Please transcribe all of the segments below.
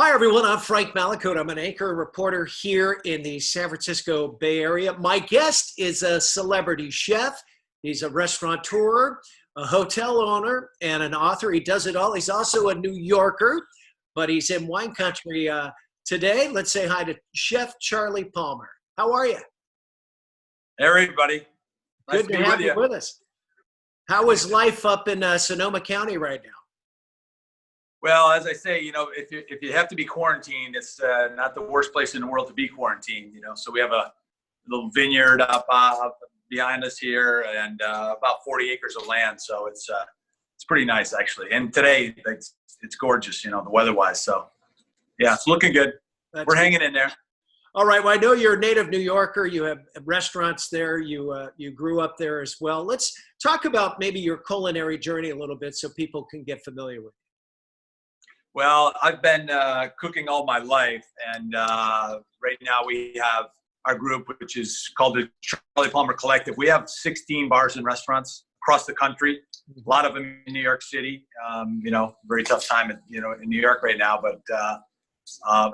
Hi, everyone. I'm Frank Mallicoat. I'm an anchor and reporter here in the San Francisco Bay Area. My guest is a celebrity chef. He's a restaurateur, a hotel owner, and an author. He does it all. He's also a New Yorker, but he's in wine country today. Let's say hi to Chef Charlie Palmer. How are you? Hey, everybody. Nice Good to have you with us. How is life up in Sonoma County right now? Well, as I say, if you have to be quarantined, it's not the worst place in the world to be quarantined. So we have a little vineyard up behind us here, and about 40 acres of land. So it's pretty nice actually. And today it's gorgeous, the weather-wise. So yeah, it's looking good. We're hanging in there. All right. Well, I know you're a native New Yorker. You have restaurants there. You grew up there as well. Let's talk about maybe your culinary journey a little bit so people can get familiar with you. Well, I've been cooking all my life, and right now we have our group, which is called the Charlie Palmer Collective. We have 16 bars and restaurants across the country, a lot of them in New York City. Very tough time in New York right now, but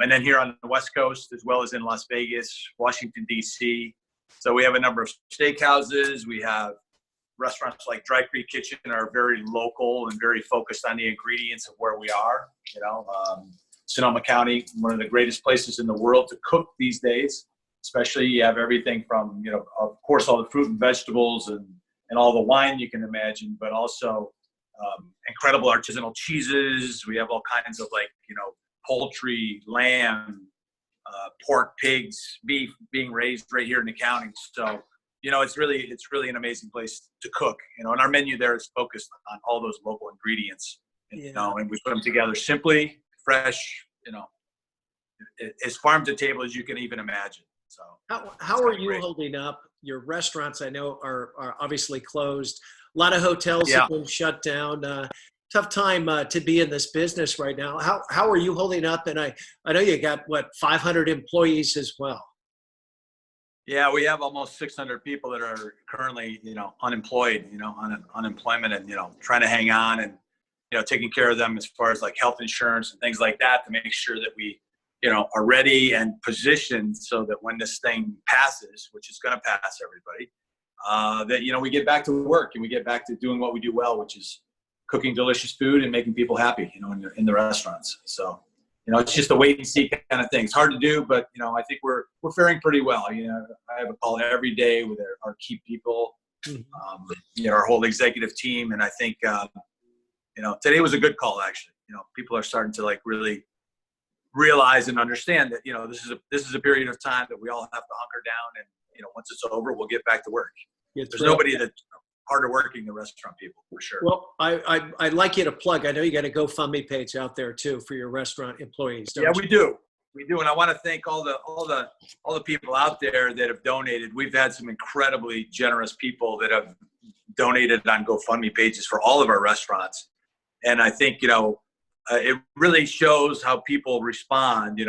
and then here on the West Coast, as well as in Las Vegas, Washington, D.C. So we have a number of steakhouses. We have restaurants like Dry Creek Kitchen are very local and very focused on the ingredients of where we are. Sonoma County, one of the greatest places in the world to cook these days. Especially, you have everything from of course, all the fruit and vegetables and all the wine you can imagine, but also incredible artisanal cheeses. We have all kinds of poultry, lamb, pork, pigs, beef being raised right here in the county. So it's really an amazing place to cook. And our menu there is focused on all those local ingredients. And we put them together simply, fresh. As farm to table as you can even imagine. So how are you holding up? Your restaurants, I know, are obviously closed. A lot of hotels have been shut down. Tough time to be in this business right now. How are you holding up? And I know you got 500 employees as well. Yeah, we have almost 600 people that are currently, unemployed, on unemployment, and trying to hang on and taking care of them as far as like health insurance and things like that to make sure that we are ready and positioned so that when this thing passes, which is going to pass everybody, that we get back to work and we get back to doing what we do well, which is cooking delicious food and making people happy, in the restaurants. So. It's just a wait and see kind of thing. It's hard to do, but I think we're faring pretty well. I have a call every day with our key people, our whole executive team, and I think today was a good call actually. People are starting to really realize and understand that this is a period of time that we all have to hunker down, and once it's over, we'll get back to work. There's nobody that's harder working than restaurant people, for sure. Well, I'd like you to plug. I know you got a GoFundMe page out there too for your restaurant employees. Yeah, we do, and I want to thank all the people out there that have donated. We've had some incredibly generous people that have donated on GoFundMe pages for all of our restaurants, and I think it really shows how people respond.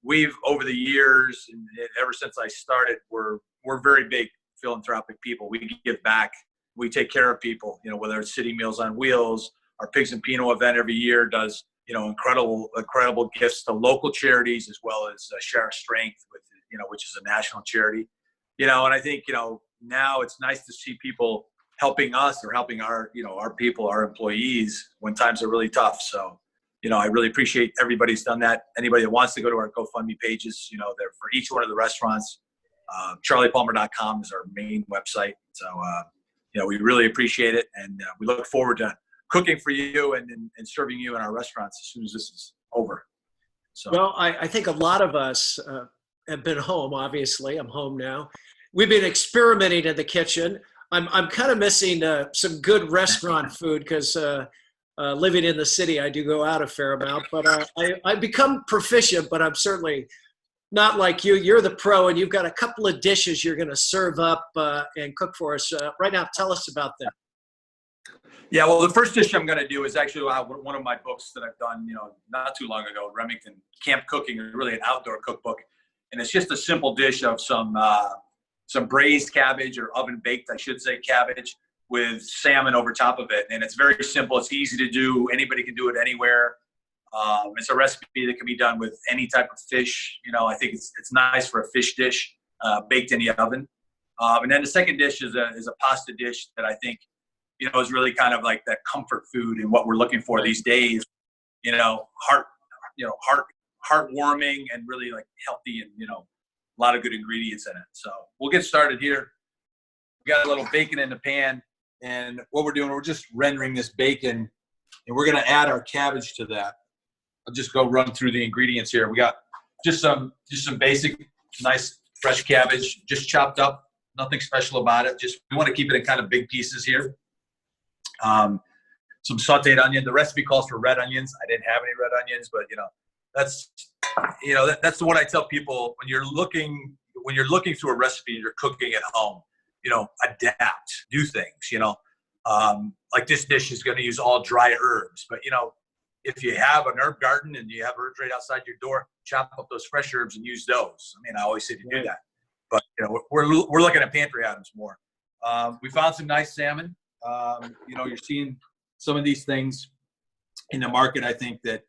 We've over the years, and ever since I started, we're very big philanthropic people. We give back. We take care of people, whether it's City Meals on Wheels, our Pigs and Pinot event every year does, incredible gifts to local charities, as well as Share Our Strength, which is a national charity, and I think, now it's nice to see people helping us or helping our people, our employees when times are really tough. So, I really appreciate everybody's done that. Anybody that wants to go to our GoFundMe pages, they're for each one of the restaurants. CharliePalmer.com is our main website. So, we really appreciate it. And we look forward to cooking for you and serving you in our restaurants as soon as this is over. So. Well, I think a lot of us have been home, obviously. I'm home now. We've been experimenting in the kitchen. I'm kind of missing some good restaurant food because living in the city, I do go out a fair amount. But I've become proficient, but I'm certainly not like you. You're the pro, and you've got a couple of dishes you're going to serve up and cook for us right now. Tell us about them. Yeah, well, the first dish I'm going to do is actually one of my books that I've done, not too long ago, Remington Camp Cooking, really an outdoor cookbook, and it's just a simple dish of some braised cabbage, or oven baked, I should say, cabbage with salmon over top of it, and it's very simple. It's easy to do. Anybody can do it anywhere. It's a recipe that can be done with any type of fish. I think it's nice for a fish dish baked in the oven. And then the second dish is a pasta dish that I think, is really kind of like that comfort food and what we're looking for these days. Heartwarming and really like healthy and, a lot of good ingredients in it. So we'll get started here. We got a little bacon in the pan, and what we're doing, we're just rendering this bacon, and we're going to add our cabbage to that. I'll just go run through the ingredients here. We got just some basic, nice fresh cabbage, just chopped up. Nothing special about it. Just we want to keep it in kind of big pieces here. Some sautéed onion. The recipe calls for red onions. I didn't have any red onions, but that's the one I tell people when you're looking through a recipe and you're cooking at home. Adapt, do things. Like this dish is going to use all dry herbs, but if you have an herb garden and you have herbs right outside your door, chop up those fresh herbs and use those. I always say to do that, but we're looking at pantry items more. We found some nice salmon. You're seeing some of these things in the market. I think that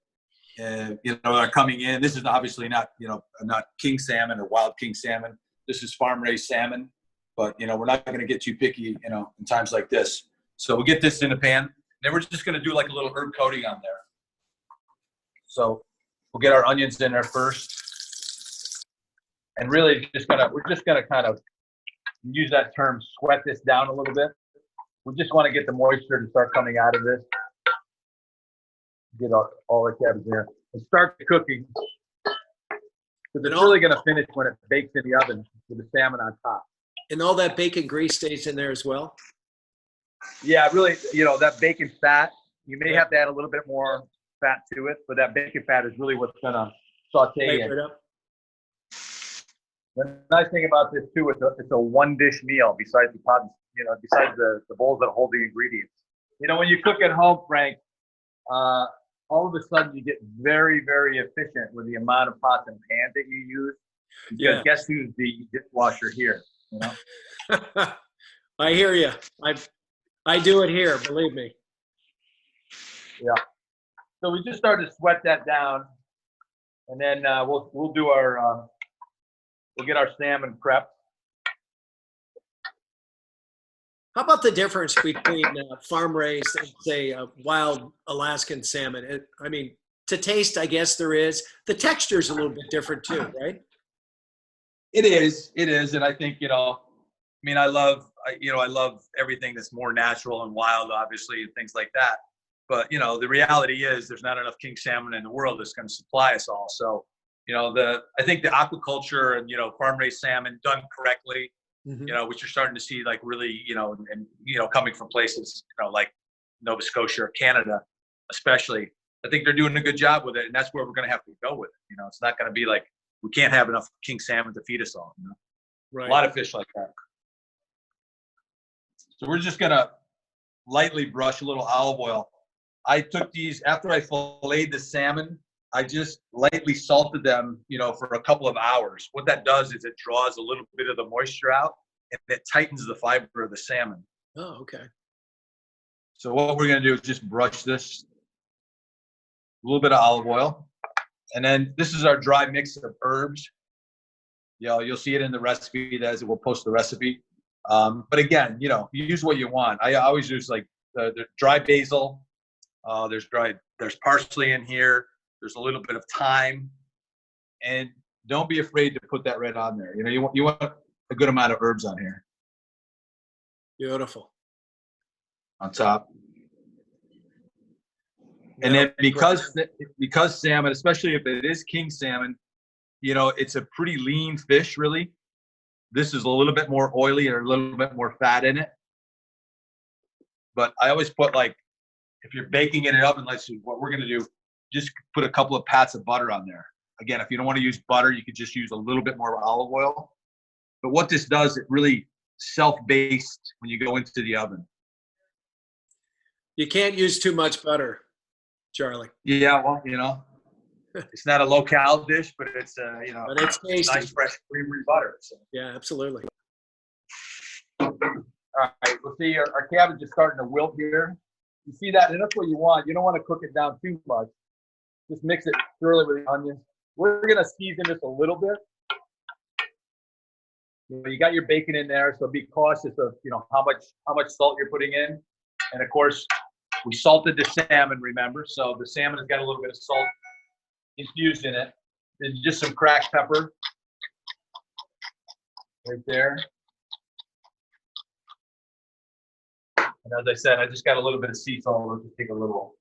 are coming in. This is obviously not king salmon or wild king salmon. This is farm raised salmon, but we're not going to get too picky in times like this. So we'll get this in the pan. Then we're just going to do like a little herb coating on there. So we'll get our onions in there first, and really we're just gonna kind of use that term, sweat this down a little bit. We just want to get the moisture to start coming out of this. Get all the cabbage in there and start the cooking. Because it's really going to finish when it bakes in the oven with the salmon on top. And all that bacon grease stays in there as well? Yeah, really, that bacon fat, you may have to add a little bit more fat to it, but that bacon fat is really what's going to saute it. The nice thing about this too, it's a one dish meal besides the pot, besides the bowls that hold the ingredients. When you cook at home, Frank, all of a sudden you get very, very efficient with the amount of pots and pans that you use. Because guess who's the dishwasher here? I hear you. I do it here, believe me. Yeah. So we just started to sweat that down, and then we'll do we'll get our salmon prepped. How about the difference between farm raised and say wild Alaskan salmon? To taste, I guess there is. The texture is a little bit different too, right? It is, and I think I love everything that's more natural and wild, obviously, and things like that. But the reality is there's not enough king salmon in the world that's going to supply us all. So I think the aquaculture and farm raised salmon done correctly, which you're starting to see like really coming from places like Nova Scotia or Canada, especially. I think they're doing a good job with it, and that's where we're going to have to go with it. It's not going to be like we can't have enough king salmon to feed us all. Right. A lot of fish like that. So we're just going to lightly brush a little olive oil. I took these after I filleted the salmon. I just lightly salted them, for a couple of hours. What that does is it draws a little bit of the moisture out, and it tightens the fiber of the salmon. Oh, okay. So what we're going to do is just brush this, a little bit of olive oil, and then this is our dry mix of herbs. You'll see it in the recipe. We'll post the recipe. But again, you use what you want. I always use like the dry basil. There's parsley in here. There's a little bit of thyme, and don't be afraid to put that right on there. You want a good amount of herbs on here. Beautiful. On top. And then because salmon, especially if it is king salmon, it's a pretty lean fish, really. This is a little bit more oily or a little bit more fat in it. But I always put if you're baking in an oven, what we're going to do, just put a couple of pats of butter on there. Again, if you don't want to use butter, you could just use a little bit more olive oil. But what this does, it really self-based when you go into the oven. You can't use too much butter, Charlie. Yeah, well, it's not a low-cal dish, but it's but it's tasty. Nice, fresh, creamy butter. So. Yeah, absolutely. All right, we'll see our cabbage is starting to wilt here. You see that, and that's what you want. You don't want to cook it down too much. Just mix it thoroughly with the onions. We're gonna season this a little bit. You got your bacon in there, so be cautious of how much salt you're putting in. And of course, we salted the salmon, remember? So the salmon has got a little bit of salt infused in it. Then just some cracked pepper right there. And as I said, I just got a little bit of sea salt. I'll just take a little.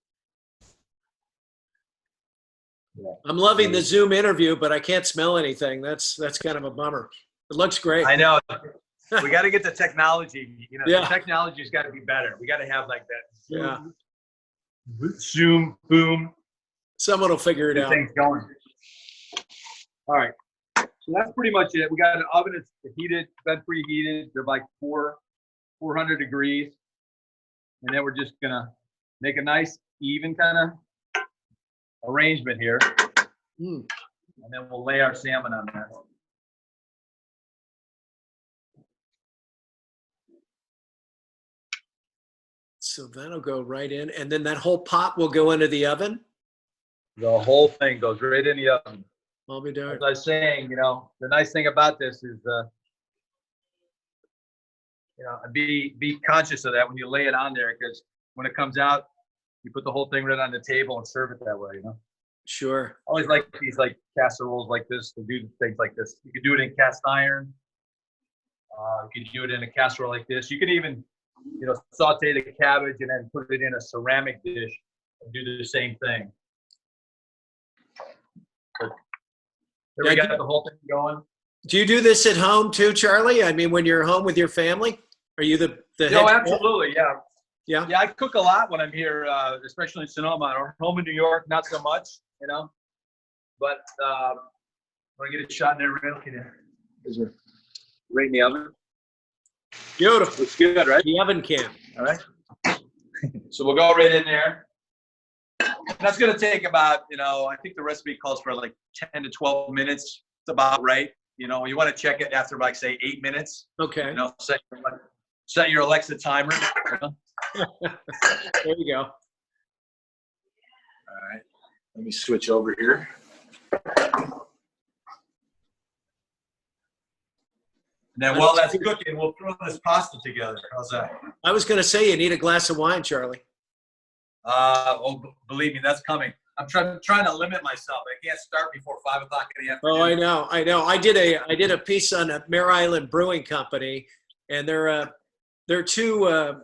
Yeah. I'm loving the Zoom interview, but I can't smell anything. That's kind of a bummer. It looks great. I know. We got to get the technology. Yeah. The technology's got to be better. We got to have like that. Zoom, boom. Someone will figure it out. Things going. All right. So that's pretty much it. We got an oven that's heated, been preheated. They're like 400 degrees. And then we're just going to make a nice, even kind of arrangement here. And then we'll lay our salmon on there. So that'll go right in. And then that whole pot will go into the oven? The whole thing goes right in the oven. I'll be darned. As I was saying, the nice thing about this is, be conscious of that when you lay it on there, because when it comes out, you put the whole thing right on the table and serve it that way, Sure. I always like these casseroles like this to do things like this. You can do it in cast iron. You can do it in a casserole like this. You can even, saute the cabbage and then put it in a ceramic dish and do the same thing. But there we got the whole thing going. Do you do this at home too, Charlie? I mean, when you're home with your family, are you the head chef? Absolutely, yeah. Yeah. Yeah, I cook a lot when I'm here, especially in Sonoma. Or home in New York, not so much, But want to get a shot in there real quick? Is it right in the oven? Beautiful. Looks good, right? The oven can. All right. So we'll go right in there. And that's going to take about, I think the recipe calls for like 10 to 12 minutes. It's about right. You want to check it after like say 8 minutes. Okay. Set your Alexa timer. There you go. All right. Let me switch over here. Now, while that's cooking, we'll throw this pasta together. How's that? I was going to say you need a glass of wine, Charlie. Believe me, that's coming. I'm trying to limit myself. I can't start before 5 o'clock in the afternoon. Oh, I know. I did a piece on a Mare Island Brewing Company, and they're two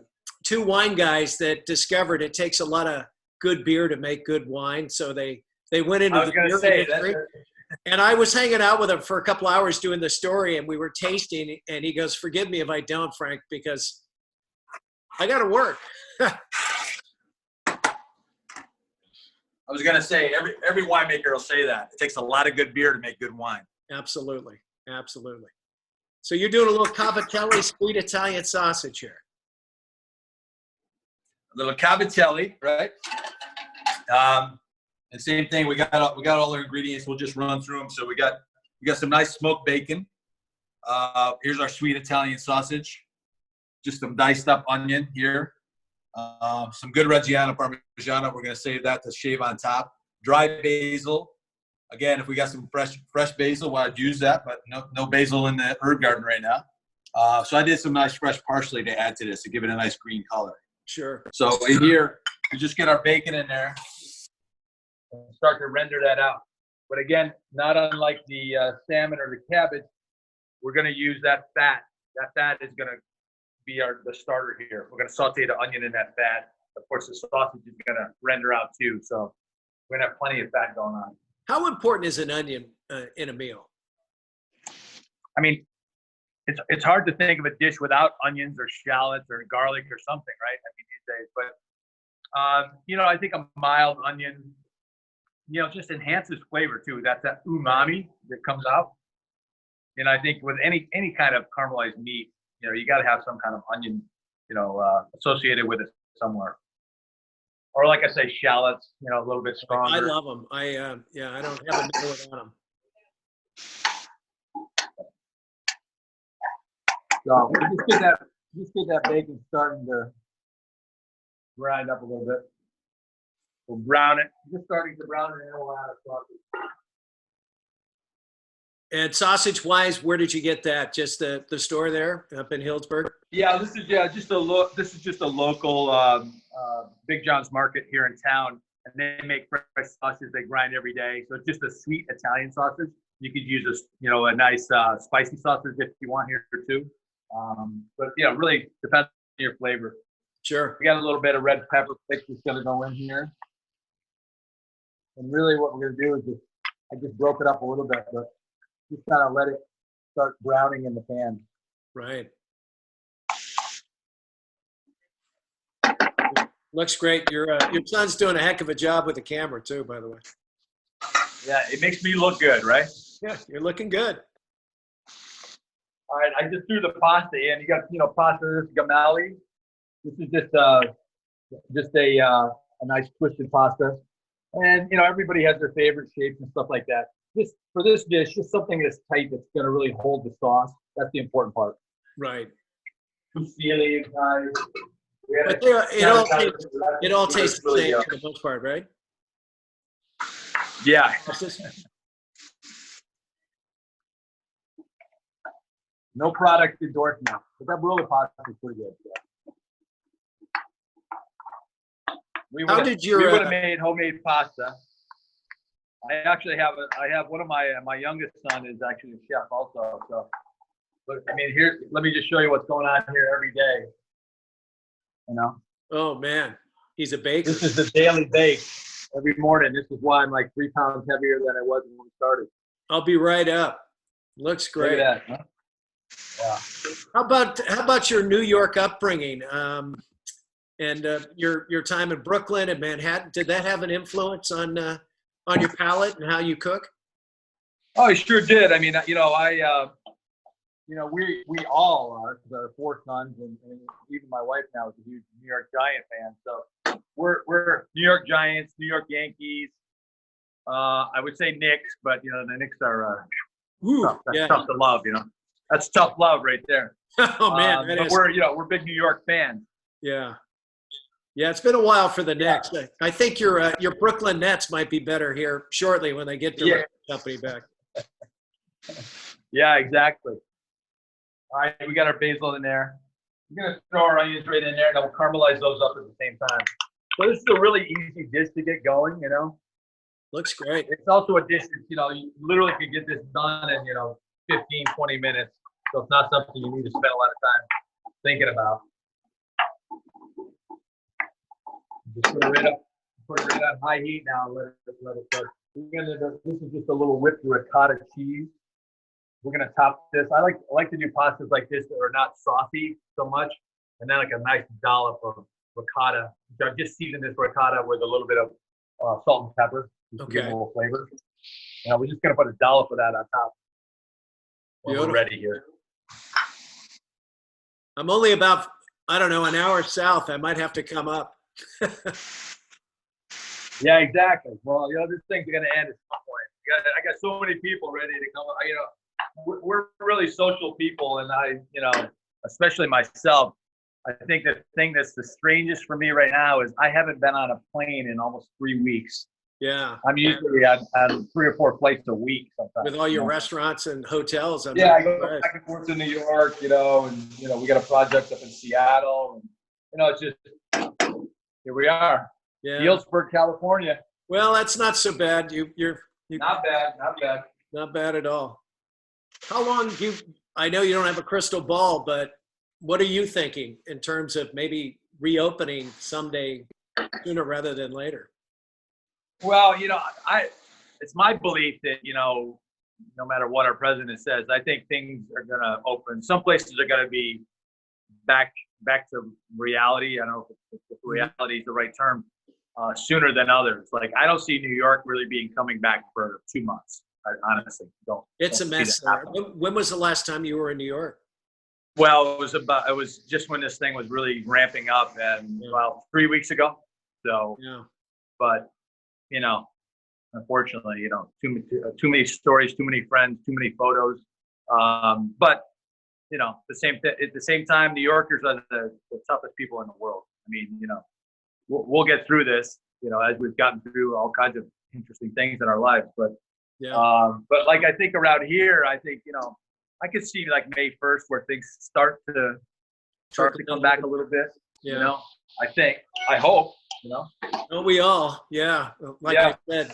wine guys that discovered it takes a lot of good beer to make good wine. So they went into the beer industry. And I was hanging out with him for a couple hours doing the story, and we were tasting, and he goes, "Forgive me if I don't, Frank, because I got to work." I was going to say, every winemaker will say that. It takes a lot of good beer to make good wine. Absolutely. Absolutely. So you're doing a little cavatelli sweet Italian sausage here. A little cavatelli, right? And same thing, we got all our ingredients. We'll just run through them. So we got some nice smoked bacon. Here's our sweet Italian sausage. Just some diced up onion here. Some good Reggiano Parmigiano. We're going to save that to shave on top. Dry basil. Again, if we got some fresh basil, well, I'd use that, but no basil in the herb garden right now. So I did some nice fresh parsley to add to this to give it a nice green color. Sure. So in here, we just get our bacon in there and start to render that out. But again, not unlike the salmon or the cabbage, we're going to use that fat. That fat is going to be the starter here. We're going to saute the onion in that fat. Of course, the sausage is going to render out too. So we're going to have plenty of fat going on. How important is an onion in a meal? I mean, it's hard to think of a dish without onions or shallots or garlic or something, right? I mean, these days. But, I think a mild onion, just enhances flavor too. That's that umami that comes out. And I think with any kind of caramelized meat, you got to have some kind of onion, associated with it somewhere. Or like I say, shallots, a little bit stronger. I love them. I don't have a meal without them. So just get that bacon starting to grind up a little bit. We'll brown it. Just starting to brown it, and then we'll add a sausage. And sausage wise, where did you get that? Just the store there up in Hillsburg? Yeah, this is just a local Big John's Market here in town, and they make fresh sausage. They grind every day, so it's just a sweet Italian sausage. You could use a nice spicy sausage if you want here too. But really depends on your flavor. Sure. We got a little bit of red pepper flakes that's gonna go in here, and really what we're gonna do is I just broke it up a little bit, but just kind of let it start browning in the pan. Right. Looks great. Your son's doing a heck of a job with the camera too, by the way. Yeah, it makes me look good, right? Yeah, you're looking good. All right, I just threw the pasta in. You got pasta, this gamali. This is just a nice twisted pasta, and everybody has their favorite shapes and stuff like that. For this dish, just something that's tight that's going to really hold the sauce. That's the important part. Right. Fusilli, But it all tastes the same for the most part, right? Yeah. No product endorsed now, but that roller pasta is pretty good. Yeah. We would have made homemade pasta. I actually have one of my youngest son is actually a chef also. So, but I mean, here, let me just show you what's going on here every day. Oh man, he's a baker. This is the daily bake every morning. This is why I'm like 3 pounds heavier than I was when we started. I'll be right up. Looks great. Look at that. Huh? Yeah. How about your New York upbringing and your time in Brooklyn and Manhattan? Did that have an influence on your palate and how you cook? Oh, it sure did. I mean, we all are, because our 4 sons, and even my wife now is a huge New York Giant fan. So we're New York Giants, New York Yankees. I would say Knicks, but the Knicks are tough. That's tough to love. That's tough love right there. Oh man, but we're big New York fans. Yeah. Yeah, it's been a while for the Knicks. I think your Brooklyn Nets might be better here shortly when they get their company back. Yeah, exactly. All right, we got our basil in there. We're gonna throw our onions right in there, and then we'll caramelize those up at the same time. So this is a really easy dish to get going. Looks great. It's also a dish that you literally could get this done in 15, 20 minutes. So it's not something you need to spend a lot of time thinking about. Just put it right on high heat now and let it cook. This is just a little whipped ricotta cheese. We're gonna top this. I like to do pastas like this that are not saucy so much, and then like a nice dollop of ricotta. So I just season this ricotta with a little bit of salt and pepper, just to give it a little flavor. We're just gonna put a dollop of that on top. We're ready here. I'm only about an hour south. I might have to come up. Yeah, exactly. Well, this thing's gonna end at some point. I got so many people ready to come. We're really social people, and especially myself. I think the thing that's the strangest for me right now is I haven't been on a plane in almost 3 weeks. Yeah. I'm usually on 3 or 4 flights a week sometimes. With all your restaurants and hotels. I go back and forth to New York, and we got a project up in Seattle, and it's just here we are. Yeah. Healdsburg, California. Well, that's not so bad. You're not bad. Not bad at all. How long I know you don't have a crystal ball, but what are you thinking in terms of maybe reopening someday sooner rather than later? Well, it's my belief that, no matter what our president says, I think things are going to open. Some places are going to be back to reality. I don't know if reality is the right term, sooner than others. Like, I don't see New York really coming back for 2 months. I honestly don't. It's a mess there. When was the last time you were in New York? Well, it was just when this thing was really ramping up, and 3 weeks ago. So, but unfortunately, too many stories, too many friends, too many photos. But at the same time, New Yorkers are the toughest people in the world. I mean, we'll get through this. as we've gotten through all kinds of interesting things in our lives. But Yeah. but like I think around here, I think I could see like May 1st where things start to come back a little bit. Yeah. I hope. Don't we all? Yeah. Like Yeah. I said,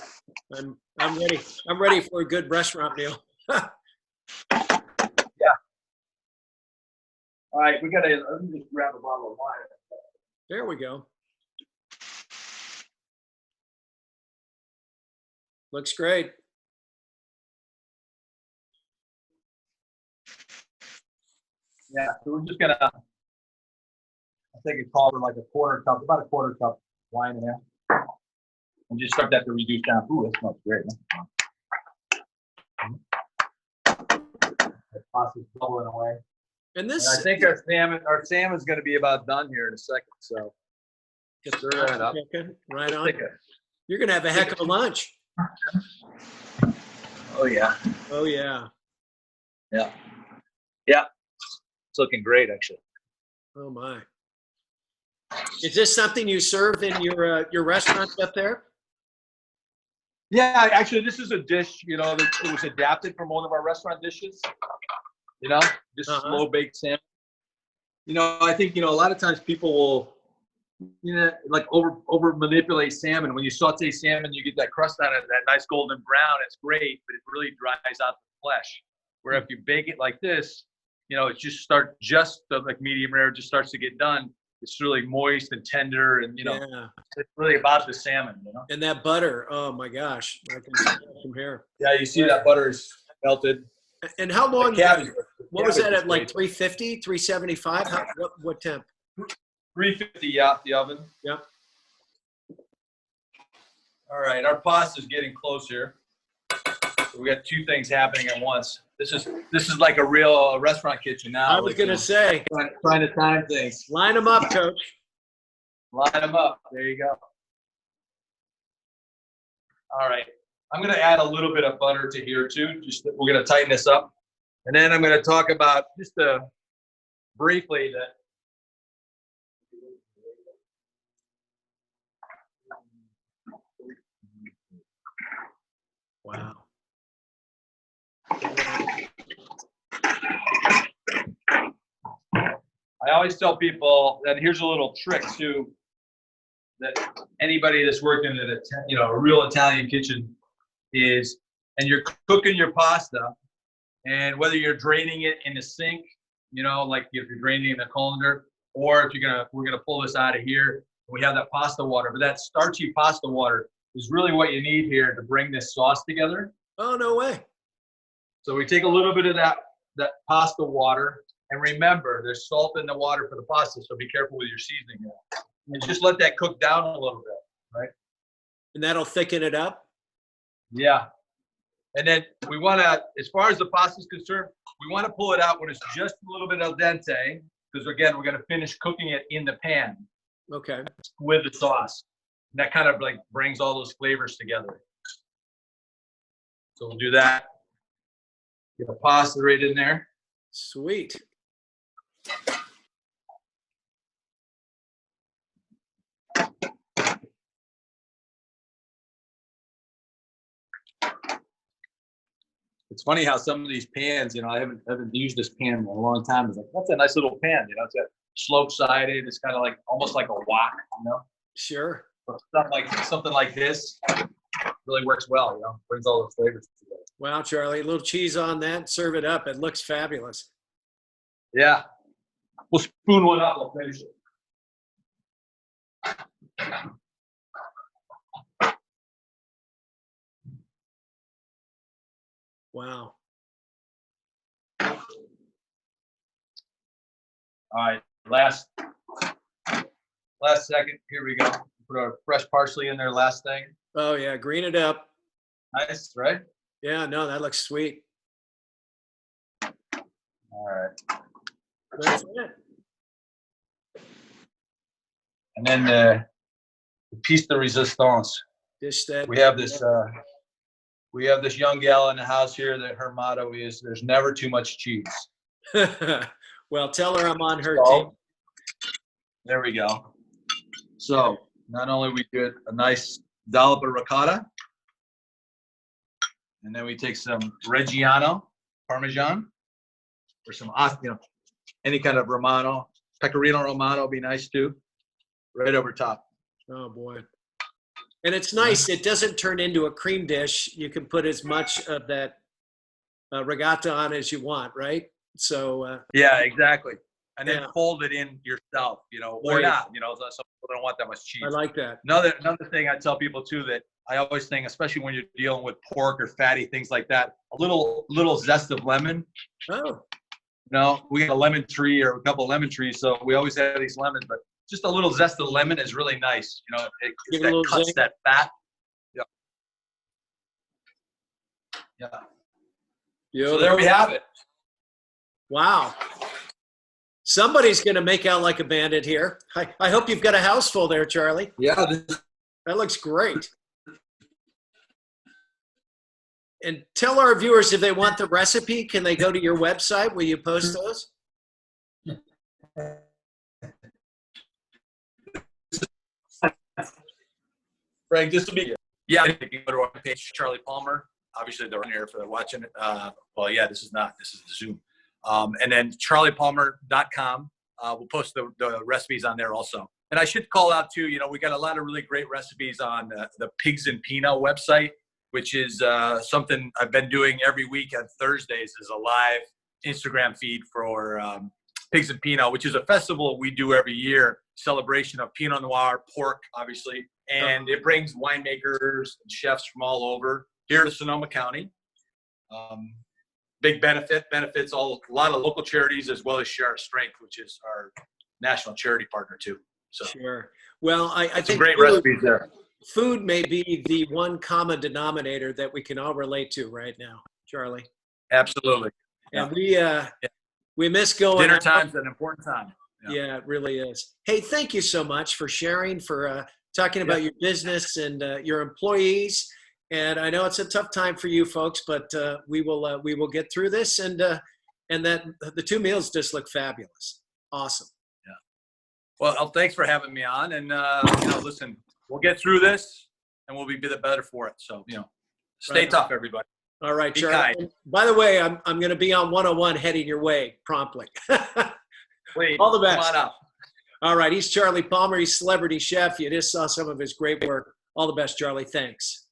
I'm ready. I'm ready for a good restaurant meal. Yeah. All right, let me just grab a bottle of wine. There we go. Looks great. Yeah, so we're just gonna, I think it's called like about a quarter cup wine in there. And just start that to reduce down. Ooh, that smells great. The pasta's bubbling away. And And this, I think our salmon's gonna be about done here in a second, so. just stir that up. right on. Take a- You're gonna have a heck of a lunch. Oh, yeah. Oh yeah. Yeah. Yeah. It's looking great, actually. Oh my. Is this something you serve in your restaurants up there? Yeah, actually, this is a dish, that it was adapted from one of our restaurant dishes. Just slow baked salmon. I think, a lot of times people will, like over manipulate salmon. When you saute salmon, you get that crust on it, that nice golden brown. It's great, but it really dries out the flesh. Where if you bake it like this, it just like medium rare, just starts to get done. It's really moist and tender, and Yeah. it's really about the salmon. And that butter. Oh my gosh. I can see it from here. Yeah, you see that butter is melted. And how long? Cabbage. What was that Cabbage at? is Like great. 350, 375? What temp? 350, yeah, the oven. Yeah. All right, our pasta's getting close here. So we got two things happening at once. This is like a real restaurant kitchen now. I was gonna say, trying to time things. line them up, coach. Line them up. There you go. All right, I'm gonna add a little bit of butter to here too. We're gonna tighten this up, and then I'm gonna talk about just briefly that. Wow. I always tell people that here's a little trick too, that anybody that's working at a real Italian kitchen is, and you're cooking your pasta, and whether you're draining it in the sink, like if you're draining it in the colander, or if we're gonna pull this out of here, we have that pasta water, but that starchy pasta water is really what you need here to bring this sauce together. Oh, no way. So we take a little bit of that pasta water, and remember, there's salt in the water for the pasta, so be careful with your seasoning here. And just let that cook down a little bit, right? And that'll thicken it up? Yeah. And then we want to, as far as the pasta is concerned, we want to pull it out when it's just a little bit al dente, because again, we're going to finish cooking it in the pan Okay. with the sauce. And that kind of like brings all those flavors together. So we'll do that. Get the pasta right in there. Sweet. It's funny how some of these pans, I haven't used this pan in a long time. It's like, that's a nice little pan, it's got slope sided. It's kind of like almost like a wok, Sure. But something like this really works well, brings all those flavors together. Wow, Charlie, a little cheese on that, serve it up. It looks fabulous. Yeah. We'll spoon one up, we'll finish it. Wow. All right, last second. Here we go. Put our fresh parsley in there. Last thing. Oh yeah, green it up. Nice, right? Yeah, no, that looks sweet. All right. That's it. And then the piece de resistance. Dish that. We have this young gal in the house here that her motto is "There's never too much cheese." Well, tell her I'm on her team. There we go. So not only we do a nice dollop of ricotta, and then we take some Reggiano Parmesan, or some, any kind of Romano. Pecorino Romano would be nice too. Right over top. Oh boy. And it's nice. It doesn't turn into a cream dish. You can put as much of that regatta on as you want, right? So Yeah, exactly. And then Yeah. fold it in yourself, or Right. not. So some people don't want that much cheese. I like that. Another thing I tell people too, that I always think, especially when you're dealing with pork or fatty things like that, a little zest of lemon. Oh, We got a lemon tree or a couple of lemon trees, so we always have these lemons. But just a little zest of lemon is really nice. Give it a little That cuts zing. that fat. Yeah. Yeah. So there we have it. Wow. Somebody's going to make out like a bandit here. I hope you've got a house full there, Charlie. Yeah. That looks great. And tell our viewers if they want the recipe, can they go to your website? Will you post those? Frank, this will be. Yeah, you can go to our page, Charlie Palmer. Obviously, they're on here for watching it. Well, yeah, this is the Zoom. And then charliepalmer.com. We'll post the recipes on there also. And I should call out too, we got a lot of really great recipes on the Pigs and Pinot website, which is something I've been doing every week on Thursdays, is a live Instagram feed for Pigs and Pinot, which is a festival we do every year, celebration of Pinot Noir, pork, obviously. And it brings winemakers and chefs from all over here to Sonoma County. Big benefits a lot of local charities, as well as Share Our Strength, which is our national charity partner too. So Sure. Well, I think some great recipes there. Food may be the one common denominator that we can all relate to right now, Charlie. Absolutely. And we miss going Dinner out. time's an important time. Yeah, it really is. Hey, thank you so much for sharing, for talking about your business and your employees. And I know it's a tough time for you folks, but we will get through this. And that the two meals just look fabulous. Awesome. Yeah. Well, thanks for having me on. And listen, we'll get through this, and we'll be the better for it. So stay Right. tough, everybody. All right, Be Charlie. kind. By the way, I'm going to be on 101 heading your way promptly. Please, All the best. Come on up. All right, he's Charlie Palmer. He's celebrity chef. You just saw some of his great work. All the best, Charlie. Thanks.